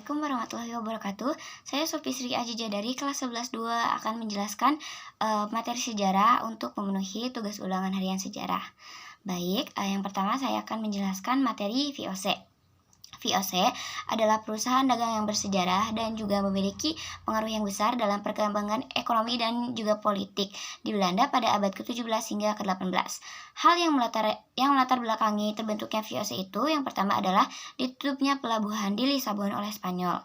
Assalamualaikum warahmatullahi wabarakatuh. Saya Sofi Sri Ajija dari kelas 11-2 akan menjelaskan materi sejarah untuk memenuhi tugas ulangan harian sejarah. Baik, yang pertama saya akan menjelaskan materi VOC. VOC adalah perusahaan dagang yang bersejarah dan juga memiliki pengaruh yang besar dalam perkembangan ekonomi dan juga politik di Belanda pada abad ke-17 hingga ke-18. Hal yang melatar belakangi terbentuknya VOC itu yang pertama adalah ditutupnya pelabuhan di Lisabon oleh Spanyol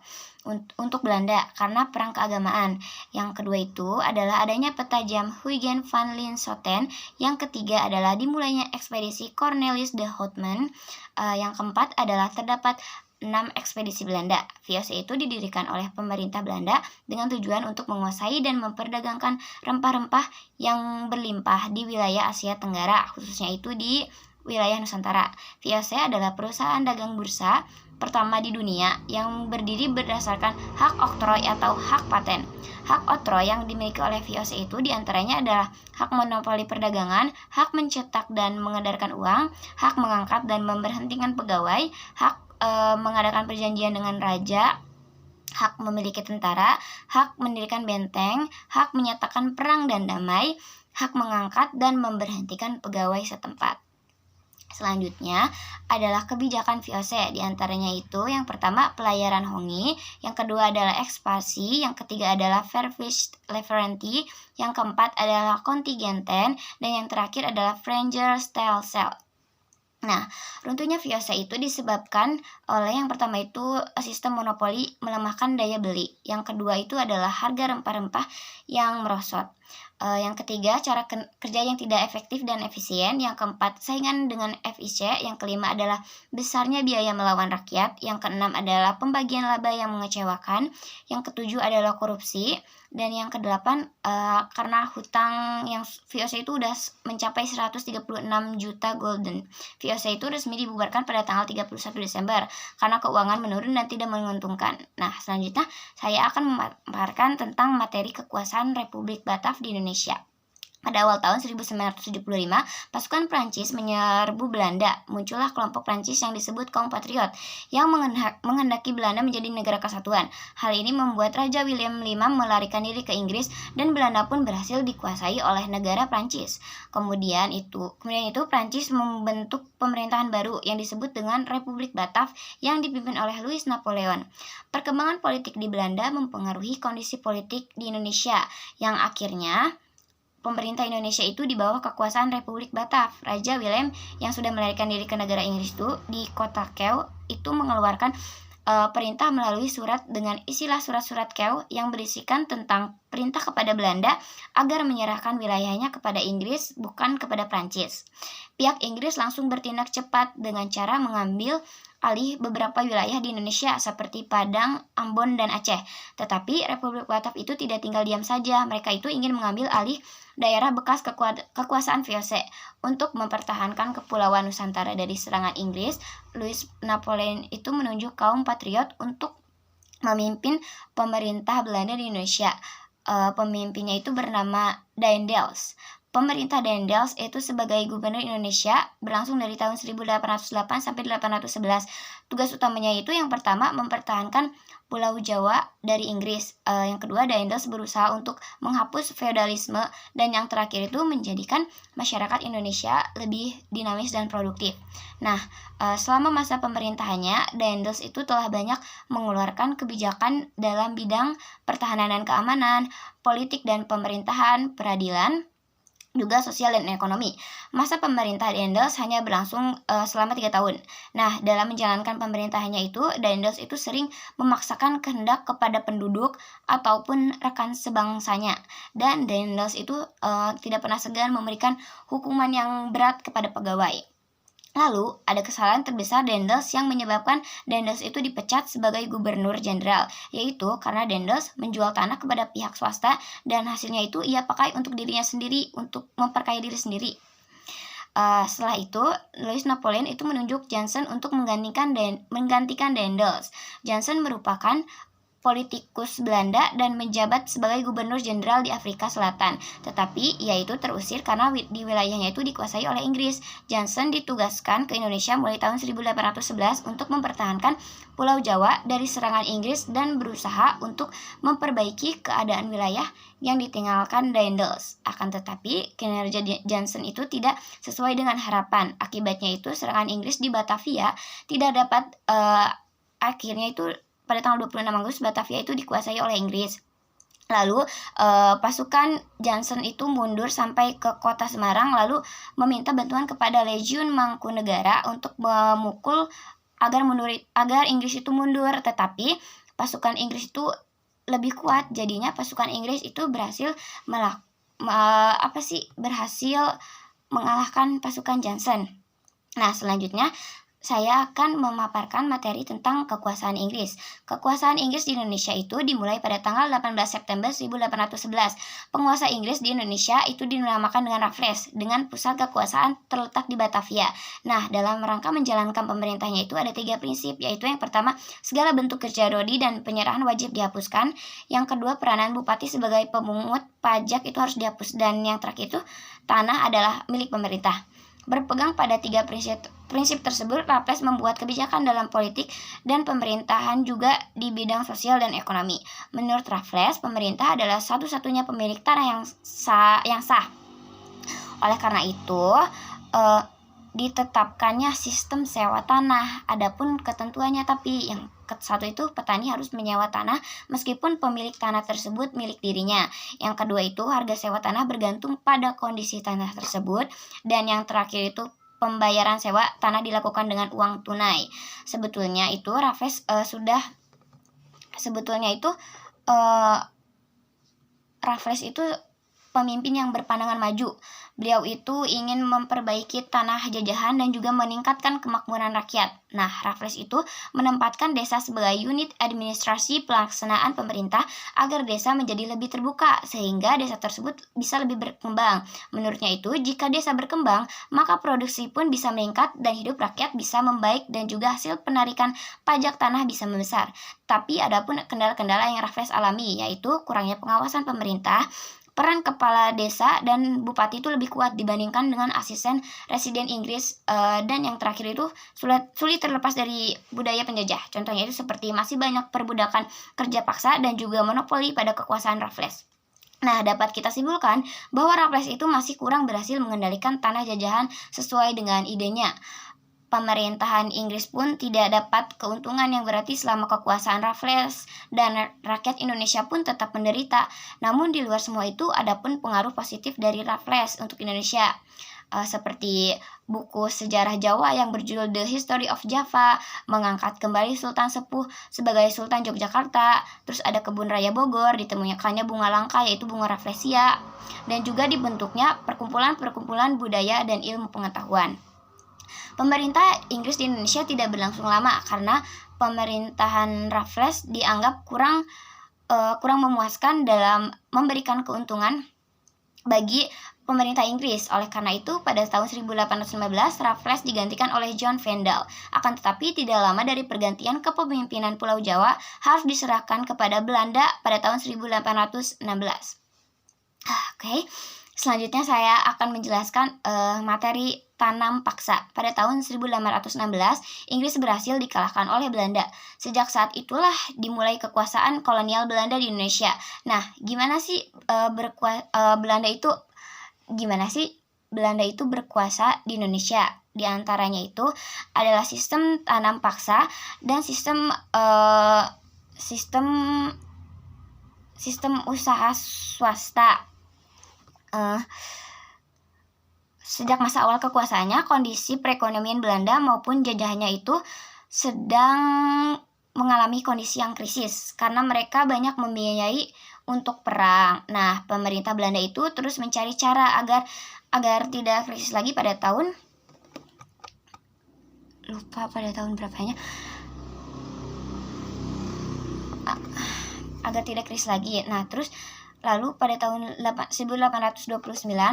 untuk Belanda karena perang keagamaan. Yang kedua itu adalah adanya peta jam Huygens van Linschoten. Yang ketiga adalah dimulainya ekspedisi Cornelis de Houtman. Yang keempat adalah terdapat 6 ekspedisi Belanda. VOC itu didirikan oleh pemerintah Belanda dengan tujuan untuk menguasai dan memperdagangkan rempah-rempah yang berlimpah di wilayah Asia Tenggara, khususnya itu di wilayah Nusantara. VOC adalah perusahaan dagang bursa pertama di dunia yang berdiri berdasarkan hak oktroy atau hak paten. Hak oktroy yang dimiliki oleh VOC itu diantaranya adalah hak monopoli perdagangan, hak mencetak dan mengedarkan uang, hak mengangkat dan memberhentikan pegawai, hak mengadakan perjanjian dengan raja, hak memiliki tentara, hak mendirikan benteng, hak menyatakan perang dan damai, hak mengangkat dan memberhentikan pegawai setempat. Selanjutnya adalah kebijakan VOC, diantaranya itu yang pertama pelayaran hongi, yang kedua adalah ekspansi, yang ketiga adalah Verpflichtungslieferantie, yang keempat adalah kontingenten, dan yang terakhir adalah Freigestellungsstelsel. Nah, runtuhnya VOC itu disebabkan oleh yang pertama itu sistem monopoli melemahkan daya beli. Yang kedua itu adalah harga rempah-rempah yang merosot. Yang ketiga, cara kerja yang tidak efektif dan efisien. Yang keempat, saingan dengan FIC. Yang kelima adalah besarnya biaya melawan rakyat. Yang keenam adalah pembagian laba yang mengecewakan. Yang ketujuh adalah korupsi. Dan yang kedelapan, karena hutang yang VOC itu udah mencapai 136 juta gulden. VOC itu resmi dibubarkan pada tanggal 31 Desember karena keuangan menurun dan tidak menguntungkan. Nah, selanjutnya saya akan memaparkan tentang materi kekuasaan Republik Batav di Indonesia. Pada awal tahun 1975, pasukan Prancis menyerbu Belanda. Muncullah kelompok Prancis yang disebut kaum patriot yang menghendaki Belanda menjadi negara kesatuan. Hal ini membuat Raja William V melarikan diri ke Inggris dan Belanda pun berhasil dikuasai oleh negara Prancis. Kemudian itu Prancis membentuk pemerintahan baru yang disebut dengan Republik Batav yang dipimpin oleh Louis Napoleon. Perkembangan politik di Belanda mempengaruhi kondisi politik di Indonesia yang akhirnya pemerintah Indonesia itu di bawah kekuasaan Republik Batav. Raja Willem yang sudah melarikan diri ke negara Inggris itu di kota Kew itu mengeluarkan perintah melalui surat dengan istilah surat-surat Kew yang berisikan tentang perintah kepada Belanda agar menyerahkan wilayahnya kepada Inggris bukan kepada Prancis. Pihak Inggris langsung bertindak cepat dengan cara mengambil alih beberapa wilayah di Indonesia seperti Padang, Ambon, dan Aceh. Tetapi Republik Batav itu tidak tinggal diam saja. Mereka itu ingin mengambil alih daerah bekas kekuasaan VOC untuk mempertahankan kepulauan Nusantara dari serangan Inggris. Louis Napoleon itu menunjuk kaum patriot untuk memimpin pemerintah Belanda di Indonesia. Pemimpinnya itu bernama Daendels. Pemerintah Daendels itu sebagai gubernur Indonesia berlangsung dari tahun 1808 sampai 1811. Tugas utamanya itu yang pertama mempertahankan Pulau Jawa dari Inggris. Yang kedua, Daendels berusaha untuk menghapus feodalisme, dan yang terakhir itu menjadikan masyarakat Indonesia lebih dinamis dan produktif. Nah, selama masa pemerintahannya, Daendels itu telah banyak mengeluarkan kebijakan dalam bidang pertahanan dan keamanan, politik dan pemerintahan, peradilan, juga sosial dan ekonomi. Masa pemerintah Daendels hanya berlangsung selama 3 tahun. Nah, dalam menjalankan pemerintahannya itu, Daendels itu sering memaksakan kehendak kepada penduduk ataupun rekan sebangsanya. Dan Daendels itu tidak pernah segan memberikan hukuman yang berat kepada pegawai. Lalu, ada kesalahan terbesar Daendels yang menyebabkan Daendels itu dipecat sebagai gubernur jenderal, yaitu karena Daendels menjual tanah kepada pihak swasta dan hasilnya itu ia pakai untuk dirinya sendiri, untuk memperkaya diri sendiri. Setelah itu, Louis Napoleon itu menunjuk Johnson untuk menggantikan Daendels. Johnson merupakan politikus Belanda dan menjabat sebagai gubernur jenderal di Afrika Selatan. Tetapi ia itu terusir karena di wilayahnya itu dikuasai oleh Inggris. Johnson ditugaskan ke Indonesia mulai tahun 1811 untuk mempertahankan Pulau Jawa dari serangan Inggris dan berusaha untuk memperbaiki keadaan wilayah yang ditinggalkan Daendels. Akan tetapi, kinerja Johnson itu tidak sesuai dengan harapan. Akibatnya itu serangan Inggris di Batavia tidak dapat akhirnya itu pada tanggal 26 Agustus Batavia itu dikuasai oleh Inggris. Lalu pasukan Johnson itu mundur sampai ke kota Semarang, lalu meminta bantuan kepada Legiun Mangkunegara untuk memukul agar Inggris itu mundur. Tetapi pasukan Inggris itu lebih kuat, jadinya pasukan Inggris itu berhasil mengalahkan pasukan Johnson. Nah, selanjutnya saya akan memaparkan materi tentang kekuasaan Inggris. Kekuasaan Inggris di Indonesia itu dimulai pada tanggal 18 September 1811. Penguasa Inggris di Indonesia itu dinamakan dengan Raffles, dengan pusat kekuasaan terletak di Batavia. Nah, dalam rangka menjalankan pemerintahnya itu ada 3 prinsip, yaitu yang pertama, segala bentuk kerja rodi dan penyerahan wajib dihapuskan. Yang kedua, peranan bupati sebagai pemungut pajak itu harus dihapus. Dan yang terakhir itu, tanah adalah milik pemerintah. Berpegang pada 3 prinsip tersebut, Raffles membuat kebijakan dalam politik dan pemerintahan juga di bidang sosial dan ekonomi. Menurut Raffles, pemerintah adalah satu-satunya pemilik tanah yang sah. Oleh karena itu, ditetapkannya sistem sewa tanah. Adapun ketentuannya, tapi yang satu itu petani harus menyewa tanah meskipun pemilik tanah tersebut milik dirinya. Yang kedua itu harga sewa tanah bergantung pada kondisi tanah tersebut. Dan yang terakhir itu pembayaran sewa tanah dilakukan dengan uang tunai. Sebetulnya itu Raffles Raffles itu pemimpin yang berpandangan maju. Beliau itu ingin memperbaiki tanah jajahan dan juga meningkatkan kemakmuran rakyat. Nah, Raffles itu menempatkan desa sebagai unit administrasi pelaksanaan pemerintah agar desa menjadi lebih terbuka sehingga desa tersebut bisa lebih berkembang. Menurutnya itu, jika desa berkembang, maka produksi pun bisa meningkat dan hidup rakyat bisa membaik dan juga hasil penarikan pajak tanah bisa membesar. Tapi ada pun kendala-kendala yang Raffles alami, yaitu kurangnya pengawasan pemerintah. Peran kepala desa dan bupati itu lebih kuat dibandingkan dengan asisten residen Inggris, dan yang terakhir itu sulit terlepas dari budaya penjajah. Contohnya itu seperti masih banyak perbudakan kerja paksa dan juga monopoli pada kekuasaan Raffles. Nah, dapat kita simpulkan bahwa Raffles itu masih kurang berhasil mengendalikan tanah jajahan sesuai dengan idenya. Pemerintahan Inggris pun tidak dapat keuntungan yang berarti selama kekuasaan Raffles, dan rakyat Indonesia pun tetap menderita. Namun di luar semua itu ada pun pengaruh positif dari Raffles untuk Indonesia, seperti buku sejarah Jawa yang berjudul The History of Java, mengangkat kembali Sultan Sepuh sebagai Sultan Yogyakarta. Terus ada Kebun Raya Bogor, ditemukannya bunga langka yaitu bunga Rafflesia, dan juga dibentuknya perkumpulan-perkumpulan budaya dan ilmu pengetahuan. Pemerintah Inggris di Indonesia tidak berlangsung lama karena pemerintahan Raffles dianggap kurang memuaskan dalam memberikan keuntungan bagi pemerintah Inggris. Oleh karena itu, pada tahun 1815 Raffles digantikan oleh John Vendel. Akan tetapi tidak lama dari pergantian kepemimpinan Pulau Jawa harus diserahkan kepada Belanda pada tahun 1816. Oke. Selanjutnya saya akan menjelaskan materi tanam paksa. Pada tahun 1816, Inggris berhasil dikalahkan oleh Belanda. Sejak saat itulah dimulai kekuasaan kolonial Belanda di Indonesia. Nah, gimana sih Belanda itu berkuasa di Indonesia? Di antaranya itu adalah sistem tanam paksa dan sistem usaha swasta. Sejak masa awal kekuasaannya, kondisi perekonomian Belanda maupun jajahannya itu sedang mengalami kondisi yang krisis karena mereka banyak membiayai untuk perang. Nah, pemerintah Belanda itu terus mencari cara agar tidak krisis lagi pada tahun berapanya. Agar tidak krisis lagi. Nah, terus Lalu pada tahun 1829,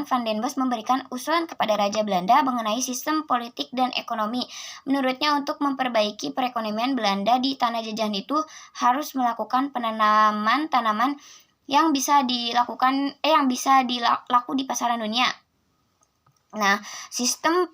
Van den Bosch memberikan usulan kepada Raja Belanda mengenai sistem politik dan ekonomi. Menurutnya untuk memperbaiki perekonomian Belanda di tanah jajahan itu harus melakukan penanaman tanaman yang bisa dilaku di pasaran dunia. Nah, sistem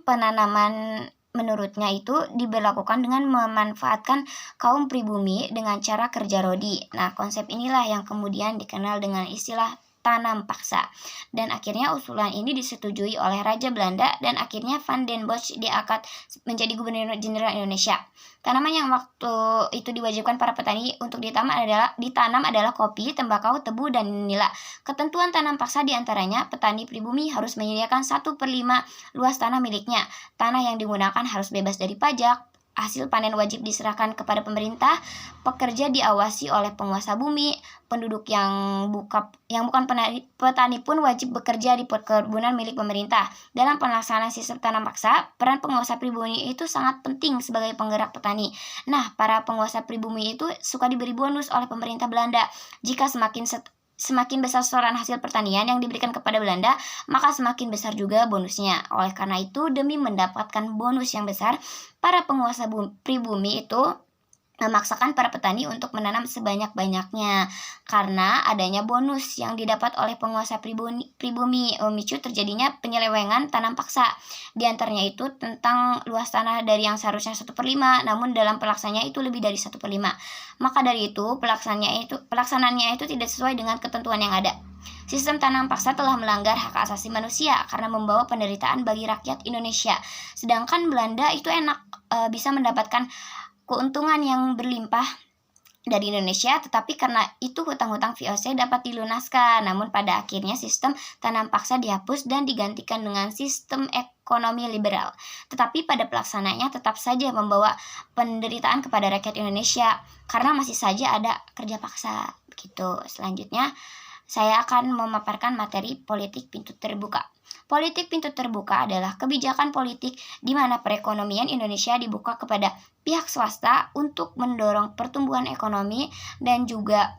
penanaman menurutnya itu diberlakukan dengan memanfaatkan kaum pribumi dengan cara kerja rodi. Nah, konsep inilah yang kemudian dikenal dengan istilah tanam paksa. Dan akhirnya usulan ini disetujui oleh Raja Belanda dan akhirnya Van den Bosch diangkat menjadi Gubernur Jenderal Indonesia. Tanaman yang waktu itu diwajibkan para petani untuk ditanam adalah kopi, tembakau, tebu, dan nila. Ketentuan tanam paksa diantaranya petani pribumi harus menyediakan 1/5 luas tanah miliknya. Tanah yang digunakan harus bebas dari pajak. Hasil panen wajib diserahkan kepada pemerintah. Pekerja diawasi oleh penguasa bumi. Penduduk yang bukan petani pun wajib bekerja di perkebunan milik pemerintah. Dalam pelaksanaan sistem tanam paksa, peran penguasa pribumi itu sangat penting sebagai penggerak petani. Nah, para penguasa pribumi itu suka diberi bonus oleh pemerintah Belanda. Jika semakin besar setoran hasil pertanian yang diberikan kepada Belanda, maka semakin besar juga bonusnya. Oleh karena itu, demi mendapatkan bonus yang besar, para penguasa pribumi itu memaksakan para petani untuk menanam sebanyak-banyaknya. Karena adanya bonus yang didapat oleh penguasa pribumi memicu terjadinya penyelewengan tanam paksa. Di antaranya itu tentang luas tanah dari yang seharusnya 1/5, namun dalam pelaksanaannya itu lebih dari 1/5. Maka dari itu pelaksanaannya itu tidak sesuai dengan ketentuan yang ada. Sistem tanam paksa telah melanggar hak asasi manusia karena membawa penderitaan bagi rakyat Indonesia. Sedangkan Belanda itu bisa mendapatkan keuntungan yang berlimpah dari Indonesia, tetapi karena itu hutang-hutang VOC dapat dilunaskan. Namun pada akhirnya sistem tanam paksa dihapus dan digantikan dengan sistem ekonomi liberal. Tetapi pada pelaksanaannya tetap saja membawa penderitaan kepada rakyat Indonesia karena masih saja ada kerja paksa. Begitu. Selanjutnya saya akan memaparkan materi politik pintu terbuka. Politik pintu terbuka adalah kebijakan politik di mana perekonomian Indonesia dibuka kepada pihak swasta untuk mendorong pertumbuhan ekonomi dan juga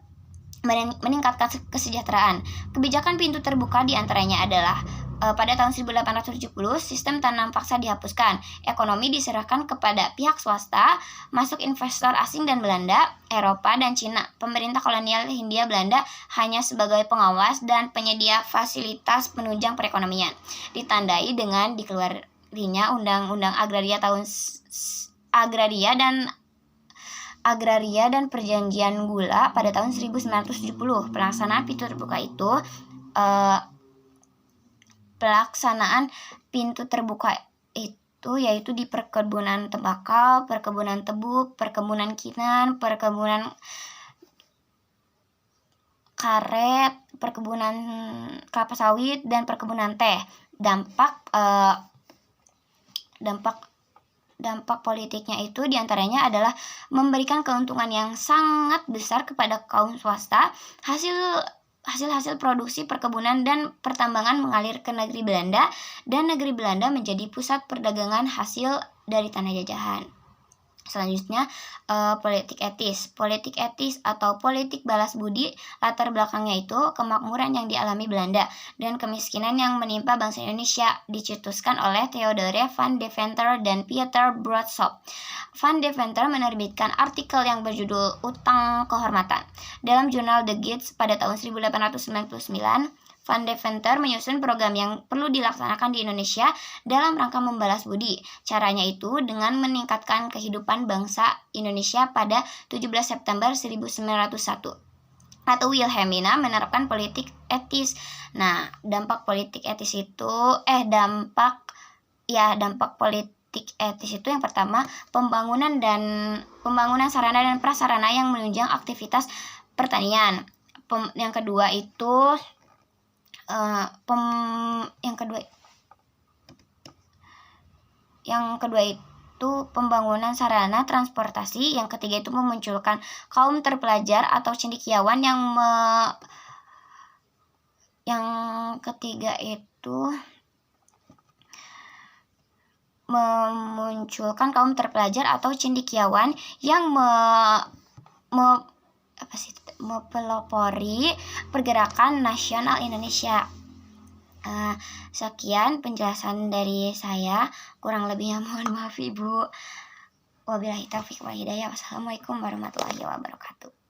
meningkatkan kesejahteraan. Kebijakan pintu terbuka diantaranya adalah pada tahun 1870 sistem tanam paksa dihapuskan. Ekonomi diserahkan kepada pihak swasta, masuk investor asing dan Belanda, Eropa, dan Cina. Pemerintah kolonial Hindia Belanda hanya sebagai pengawas dan penyedia fasilitas penunjang perekonomian. Ditandai dengan dikeluarinya Undang-Undang Agraria dan Perjanjian Gula pada tahun 1970. Pelaksanaan pintu terbuka itu yaitu di perkebunan tembakau, perkebunan tebu, perkebunan kinan, perkebunan karet, perkebunan kelapa sawit, dan perkebunan teh. Dampak politiknya itu diantaranya adalah memberikan keuntungan yang sangat besar kepada kaum swasta. Hasil produksi perkebunan dan pertambangan mengalir ke negeri Belanda dan negeri Belanda menjadi pusat perdagangan hasil dari tanah jajahan. Selanjutnya politik etis atau politik balas budi, latar belakangnya itu kemakmuran yang dialami Belanda dan kemiskinan yang menimpa bangsa Indonesia, dicetuskan oleh Theodore van Deventer dan Pieter Broodschap. Van Deventer menerbitkan artikel yang berjudul Utang Kehormatan dalam jurnal The Gids pada tahun 1899. Van Deventer menyusun program yang perlu dilaksanakan di Indonesia dalam rangka membalas budi. Caranya itu dengan meningkatkan kehidupan bangsa Indonesia pada 17 September 1901. Atau Wilhelmina menerapkan politik etis. Nah, dampak politik etis itu yang pertama pembangunan sarana dan prasarana yang menunjang aktivitas pertanian. Yang kedua itu pembangunan sarana transportasi. Yang ketiga itu memunculkan kaum terpelajar atau cendekiawan yang ketiga itu memunculkan kaum terpelajar atau cendekiawan yang mempelopori pergerakan nasional Indonesia. Sekian penjelasan dari saya, kurang lebihnya mohon maaf Ibu. Wabillahi taufiq wal hidayah. Wassalamualaikum warahmatullahi wabarakatuh.